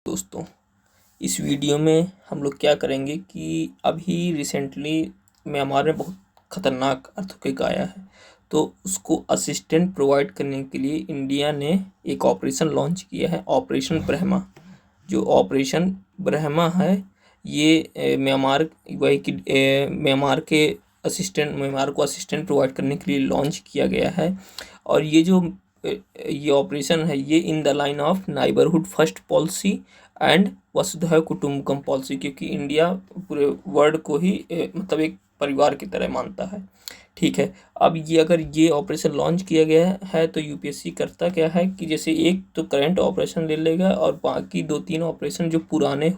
दोस्तों, इस वीडियो में हम लोग क्या करेंगे कि अभी रिसेंटली म्यांमार में बहुत ख़तरनाक अर्थक्वेक आया है। तो उसको असिस्टेंट प्रोवाइड करने के लिए इंडिया ने एक ऑपरेशन लॉन्च किया है, ऑपरेशन ब्रह्मा। जो ऑपरेशन ब्रह्मा है ये म्यांमार वही कि म्यांमार को असिस्टेंट प्रोवाइड करने के लिए लॉन्च किया गया है। और ये ऑपरेशन है, ये in the line of neighbourhood first policy and वसुधैव कुटुंबकम पॉलिसी, क्योंकि इंडिया पूरे वर्ल्ड को ही मतलब एक परिवार की तरह मानता है। ठीक है, अब ये अगर ये ऑपरेशन लॉन्च किया गया है तो यूपीएससी करता क्या है कि जैसे एक तो करंट ऑपरेशन ले लेगा और बाकी 2-3 ऑपरेशन जो पुराने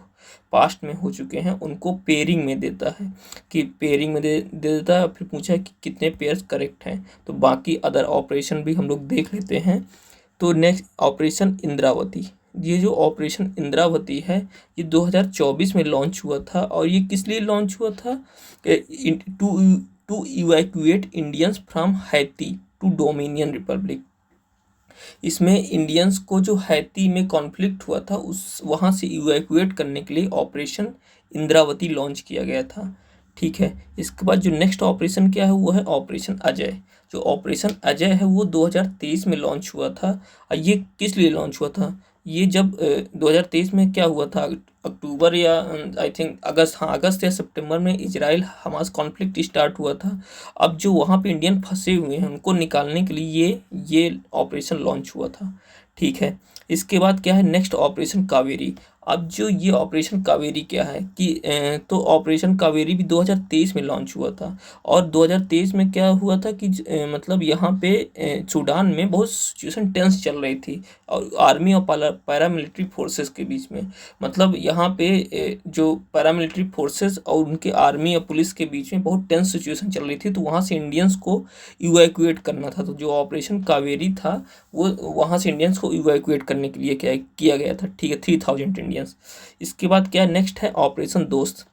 पास्ट में हो चुके हैं उनको पेयरिंग में देता है, कि पेयरिंग में दे देता है। फिर पूछा कि कितने पेयर्स करेक्ट हैं, तो बाकी अदर ऑपरेशन भी हम लोग देख लेते हैं। तो नेक्स्ट ऑपरेशन इंद्रावती। ये जो ऑपरेशन इंद्रावती है ये 2024 में लॉन्च हुआ था। और ये किस लिए लॉन्च हुआ था? To to evacuate Indians from Haiti to Dominion Republic. इसमें इंडियंस को जो हैती में कॉन्फ्लिक्ट हुआ था उस वहाँ से इवैक्यूएट करने के लिए ऑपरेशन इंद्रावती लॉन्च किया गया था। ठीक है, इसके बाद जो नेक्स्ट ऑपरेशन क्या है वो है ऑपरेशन अजय। जो ऑपरेशन अजय है वो 2023 में लॉन्च हुआ था। और ये किस लिए लॉन्च हुआ था? ये जब 2023 में क्या हुआ था, अक्टूबर या आई थिंक अगस्त, हाँ अगस्त या सितंबर में इजराइल हमास कॉन्फ्लिक्ट स्टार्ट हुआ था। अब जो वहाँ पे इंडियन फंसे हुए हैं उनको निकालने के लिए ये ऑपरेशन लॉन्च हुआ था। ठीक है, इसके बाद क्या है नेक्स्ट ऑपरेशन कावेरी। अब जो ये ऑपरेशन कावेरी क्या है कि तो ऑपरेशन कावेरी भी 2023 में लॉन्च हुआ था। और 2023 में क्या हुआ था कि मतलब यहाँ पे सूडान में बहुत सिचुएशन टेंस चल रही थी और आर्मी और पैरामिलिट्री फोर्सेस के बीच में। मतलब यहाँ पे जो पैरामिलिट्री फोर्सेस और उनके आर्मी और पुलिस के बीच में बहुत टेंस सिचुएशन चल रही थी, तो वहाँ से इंडियंस को इवैक्यूएट करना था। तो जो ऑपरेशन कावेरी था वो वहाँ से इंडियंस को इवैक्यूएट करने के लिए क्या किया गया था। ठीक है, 3000 इंडियंस। इसके बाद क्या नेक्स्ट है ऑपरेशन दोस्त।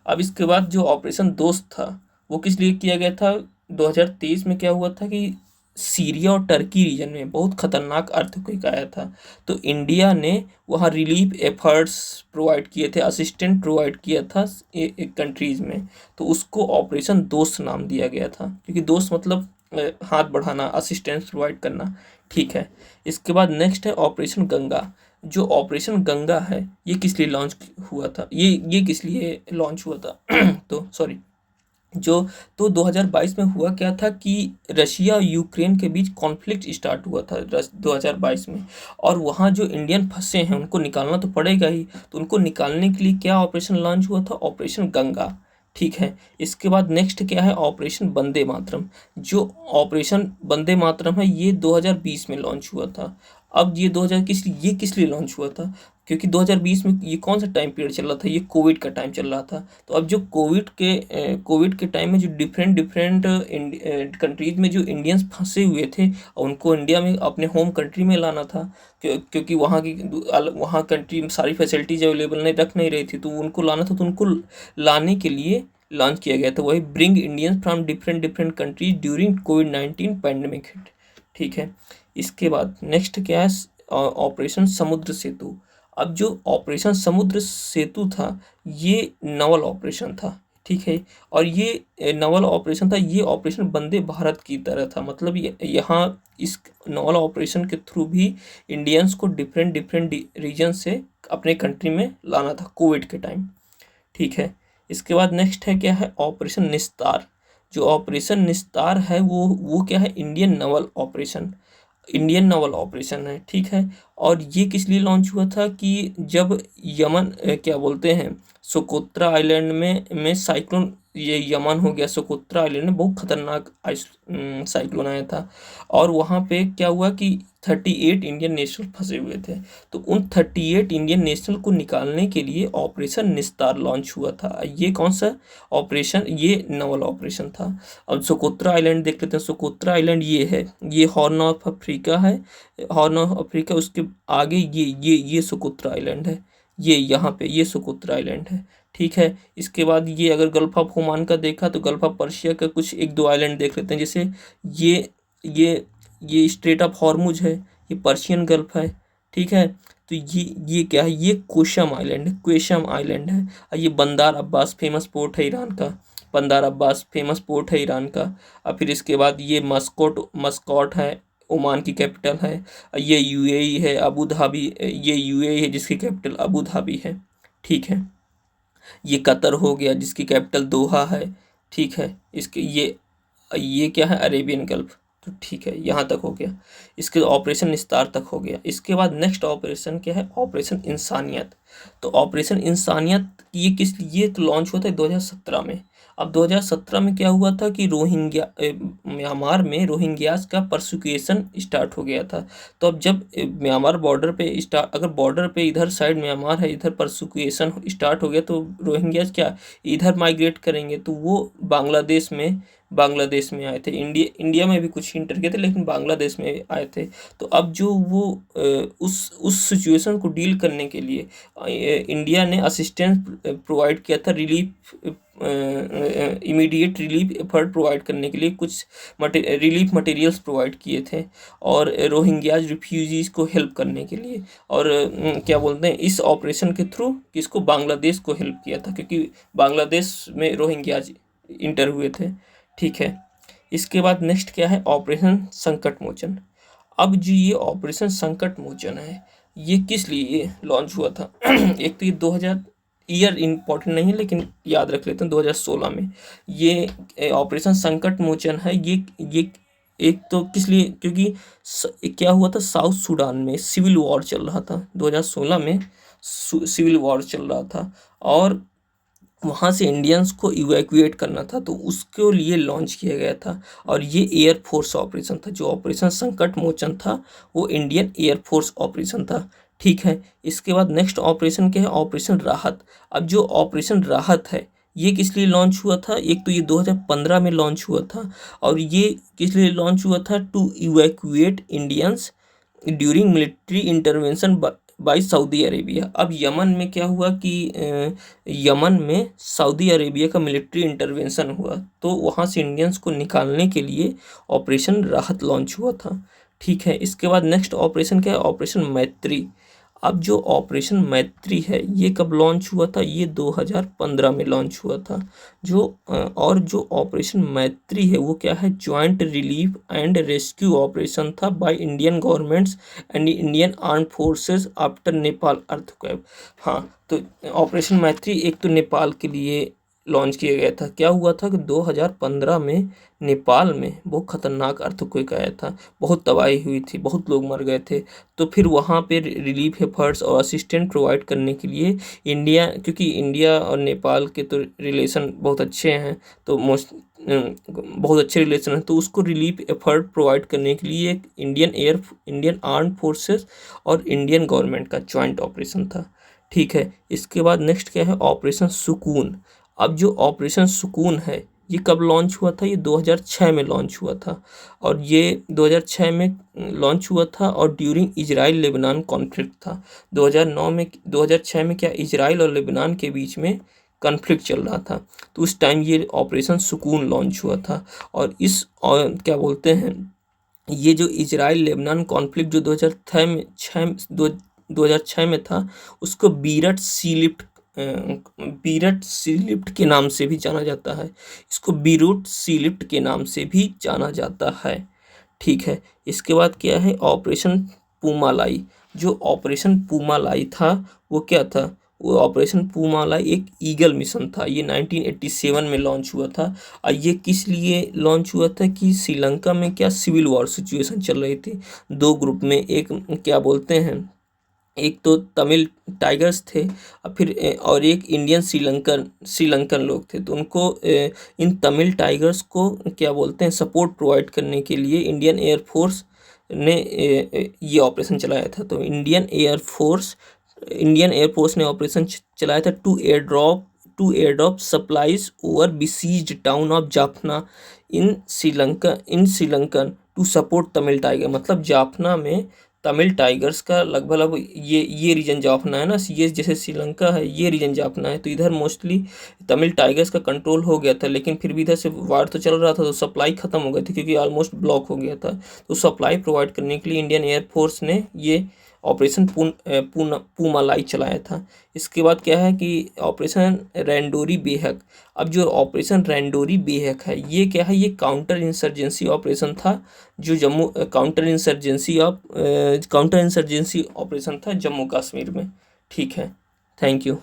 अब इसके बाद जो ऑपरेशन दोस्त था वो किस लिए किया गया था? 2023 में क्या हुआ था कि सीरिया और टर्की रीजन में बहुत खतरनाक अर्थक्वेक आया था। तो इंडिया ने वहाँ रिलीफ एफर्ट्स प्रोवाइड किए थे, असिस्टेंट प्रोवाइड किया था एक कंट्रीज़ में। तो उसको ऑपरेशन दोस्त नाम दिया गया था, क्योंकि दोस्त मतलब हाथ बढ़ाना, असिस्टेंस प्रोवाइड करना। ठीक है, इसके बाद नेक्स्ट है ऑपरेशन गंगा। जो ऑपरेशन गंगा है ये किस लिए लॉन्च हुआ था? ये किस लिए लॉन्च हुआ था? तो सॉरी, जो तो 2022 में हुआ क्या था कि रशिया और यूक्रेन के बीच कॉन्फ्लिक्ट स्टार्ट हुआ था 2022 में। और वहाँ जो इंडियन फंसे हैं उनको निकालना तो पड़ेगा ही, तो उनको निकालने के लिए क्या ऑपरेशन लॉन्च हुआ था? ऑपरेशन गंगा। ठीक है, इसके बाद नेक्स्ट क्या है ऑपरेशन वंदे मातरम। जो ऑपरेशन वंदे मातरम है ये 2020 में लॉन्च हुआ था। अब ये 2000 किस लिए लॉन्च हुआ था? क्योंकि 2020 में ये कौन सा टाइम पीरियड चल रहा था? ये कोविड का टाइम चल रहा था। तो अब जो कोविड के टाइम में जो डिफरेंट डिफरेंट कंट्रीज़ में जो इंडियंस फंसे हुए थे और उनको इंडिया में अपने होम कंट्री में लाना था, क्योंकि वहाँ कंट्री में सारी फैसिलिटीज़ अवेलेबल नहीं रख नहीं रही थी, तो उनको लाना था। तो उनको लाने के लिए लॉन्च किया गया था वही bring Indians from different different countries during covid pandemic hit. ठीक है, इसके बाद नेक्स्ट क्या है ऑपरेशन समुद्र सेतु। अब जो ऑपरेशन समुद्र सेतु था ये नवल ऑपरेशन था। ठीक है, और ये नवल ऑपरेशन था, ये ऑपरेशन वंदे भारत की तरह था। मतलब यहाँ इस नवल ऑपरेशन के थ्रू भी इंडियंस को डिफरेंट डिफरेंट रीजन से अपने कंट्री में लाना था कोविड के टाइम। ठीक है, इसके बाद नेक्स्ट है क्या है ऑपरेशन निस्तार। जो ऑपरेशन निस्तार है वो क्या है इंडियन नवल ऑपरेशन है। ठीक है, और ये किस लिए लॉन्च हुआ था कि जब यमन क्या बोलते हैं सोकोत्रा आइलैंड में साइक्लोन, ये यमन हो गया, सोकोत्रा आइलैंड में बहुत खतरनाक साइक्लोन आया था। और वहाँ पे क्या हुआ कि 38 इंडियन नेशनल फंसे हुए थे। तो उन 38 इंडियन नेशनल को निकालने के लिए ऑपरेशन निस्तार लॉन्च हुआ था। ये कौन सा ऑपरेशन? ये नवल ऑपरेशन था। अब सोकोत्रा आइलैंड देख लेते हैं। सोकोत्रा आइलैंड ये है, ये हॉर्न ऑफ अफ्रीका है, हॉर्न ऑफ अफ्रीका। उसके आगे ये सोकोत्रा आइलैंड है, ये यहाँ पे ये सोकोत्रा आइलैंड है। ठीक है, इसके बाद ये अगर गल्फ ऑफ ओमान का देखा तो गल्फ ऑफ पर्शिया का कुछ 1-2 आइलैंड देख लेते हैं। जैसे ये ये स्ट्रेट ऑफ हॉर्मुज है, ये पर्शियन गल्फ है। ठीक है, तो ये क्या है, ये क्वेशम आइलैंड है, क्वेशम आइलैंड है। और ये बंदार अब्बास फेमस पोर्ट है ईरान का, बंदार अब्बास फेमस पोर्ट है ईरान का। और फिर इसके बाद ये मस्कॉट है, ओमान की कैपिटल है। ये यूएई है, अबू धाबी, ये यूएई है जिसकी कैपिटल अबू धाबी है। ठीक है, ये कतर हो गया जिसकी कैपिटल दोहा है। ठीक है, इसके ये क्या है, अरेबियन गल्फ। तो ठीक है, यहाँ तक हो गया, इसके ऑपरेशन निस्तार तक हो गया। इसके बाद नेक्स्ट ऑपरेशन क्या है, ऑपरेशन इंसानियत। तो ऑपरेशन इंसानियत ये तो लॉन्च हुआ था 2017 में। अब 2017 में क्या हुआ था कि म्यांमार में रोहिंग्यास का परसिक्यूशन स्टार्ट हो गया था। तो अब जब म्यांमार बॉर्डर पे अगर बॉर्डर पे इधर साइड म्यांमार है, इधर परसिक्यूशन स्टार्ट हो गया, तो रोहिंग्यास क्या इधर माइग्रेट करेंगे, तो वो बांग्लादेश में आए थे। इंडिया में भी कुछ इंटर किए थे, लेकिन बांग्लादेश में आए थे। तो अब जो वो उस सिचुएशन को डील करने के लिए इंडिया ने असिस्टेंस प्रोवाइड किया था, इमीडिएट रिलीफ एफर्ट प्रोवाइड करने के लिए कुछ रिलीफ मटेरियल्स प्रोवाइड किए थे, और रोहिंग्याज रिफ्यूजीज को हेल्प करने के लिए। और क्या बोलते हैं, इस ऑपरेशन के थ्रू किसको, बांग्लादेश को हेल्प किया था, क्योंकि बांग्लादेश में रोहिंग्याज इंटर हुए थे। ठीक है, इसके बाद नेक्स्ट क्या है, ऑपरेशन संकट मोचन। अब जो ये ऑपरेशन संकट मोचन है, ये किस लिए लॉन्च हुआ था एक तो ये 2000 ईयर इम्पोर्टेंट नहीं है, लेकिन याद रख लेते हैं 2016 में ये ऑपरेशन संकट मोचन है। ये एक तो किस लिए, क्योंकि क्या हुआ था, साउथ सूडान में सिविल वॉर चल रहा था 2016 में, सिविल वॉर चल रहा था, और वहाँ से इंडियंस को इवैक्यूएट करना था, तो उसके लिए लॉन्च किया गया था। और ये एयरफोर्स ऑपरेशन था, जो ऑपरेशन संकट मोचन था वो इंडियन एयरफोर्स ऑपरेशन था। ठीक है, इसके बाद नेक्स्ट ऑपरेशन क्या है, ऑपरेशन राहत। अब जो ऑपरेशन राहत है ये किस लिए लॉन्च हुआ था, एक तो ये 2015 में लॉन्च हुआ था, और ये किस लिए लॉन्च हुआ था, to evacuate Indians during military intervention by Saudi Arabia. अब यमन में क्या हुआ कि यमन में सऊदी अरेबिया का मिलिट्री इंटरवेंशन हुआ, तो वहाँ से इंडियंस को निकालने के लिए ऑपरेशन राहत लॉन्च हुआ था। ठीक है, इसके बाद नेक्स्ट ऑपरेशन क्या है, ऑपरेशन मैत्री। अब जो ऑपरेशन मैत्री है ये कब लॉन्च हुआ था, ये 2015 में लॉन्च हुआ था। और जो ऑपरेशन मैत्री है वो क्या है, joint relief and rescue operation था by Indian governments and Indian armed forces after Nepal earthquake. हाँ, तो ऑपरेशन मैत्री एक तो नेपाल के लिए लॉन्च किया गया था। क्या हुआ था कि 2015 में नेपाल में बहुत खतरनाक अर्थक्वेक आया था, बहुत तबाही हुई थी, बहुत लोग मर गए थे। तो फिर वहाँ पे रिलीफ एफर्ट्स और असिस्टेंट प्रोवाइड करने के लिए इंडिया, क्योंकि इंडिया और नेपाल के तो रिलेशन बहुत अच्छे हैं, तो बहुत अच्छे रिलेशन हैं, तो उसको रिलीफ एफर्ट प्रोवाइड करने के लिए एक इंडियन आर्म्ड फोर्सेस और इंडियन गवर्नमेंट का जॉइंट ऑपरेशन था। ठीक है, इसके बाद नेक्स्ट क्या है, ऑपरेशन सुकून। अब जो ऑपरेशन सुकून है ये कब लॉन्च हुआ था, ये 2006 में लॉन्च हुआ था, और ये 2006 में लॉन्च हुआ था, और ड्यूरिंग इजराइल लेबनान कॉन्फ्लिक्ट था। 2006 में क्या इजराइल और लेबनान के बीच में कॉन्फ्लिक्ट चल रहा था, तो उस टाइम ये ऑपरेशन सुकून लॉन्च हुआ था। और क्या बोलते हैं, ये जो इजराइल लेबनान कॉन्फ्लिक्ट जो 2006 में था, उसको बीरट सी लिफ्ट के नाम से भी जाना जाता है, इसको बीरूट सी लिफ्ट के नाम से भी जाना जाता है। ठीक है, इसके बाद क्या है, ऑपरेशन पूमालाई। जो ऑपरेशन पूमालाई था वो क्या था, वो ऑपरेशन पूमालाई एक ईगल मिशन था, ये 1987 में लॉन्च हुआ था। और ये किस लिए लॉन्च हुआ था कि श्रीलंका में क्या सिविल वॉर सिचुएशन चल रही थी, दो ग्रुप में, एक क्या बोलते हैं, एक तो तमिल टाइगर्स थे, और फिर और एक इंडियन श्रीलंकन लोग थे। तो उनको इन तमिल टाइगर्स को क्या बोलते हैं, सपोर्ट प्रोवाइड करने के लिए इंडियन एयरफोर्स ने ये ऑपरेशन चलाया था। तो इंडियन एयरफोर्स ने ऑपरेशन चलाया था to airdrop supplies over besieged town of Jaffna in Sri Lankan to support Tamil Tiger. मतलब जाफना में तमिल टाइगर्स का लगभग ये रीजन जाफना है ना, ये जैसे श्रीलंका है ये रीजन जाफना है, तो इधर मोस्टली तमिल टाइगर्स का कंट्रोल हो गया था, लेकिन फिर भी इधर से वार तो चल रहा था, तो सप्लाई खत्म हो गई थी, क्योंकि ऑलमोस्ट ब्लॉक हो गया था। तो सप्लाई प्रोवाइड करने के लिए इंडियन एयरफोर्स ने ये ऑपरेशन पूमालाई चलाया था। इसके बाद क्या है कि ऑपरेशन रैंडोरी बेहक। अब जो ऑपरेशन रैंडोरी बेहक है ये क्या है, ये काउंटर इंसर्जेंसी ऑपरेशन था, जो काउंटर इंसर्जेंसी ऑपरेशन था जम्मू कश्मीर में। ठीक है, थैंक यू।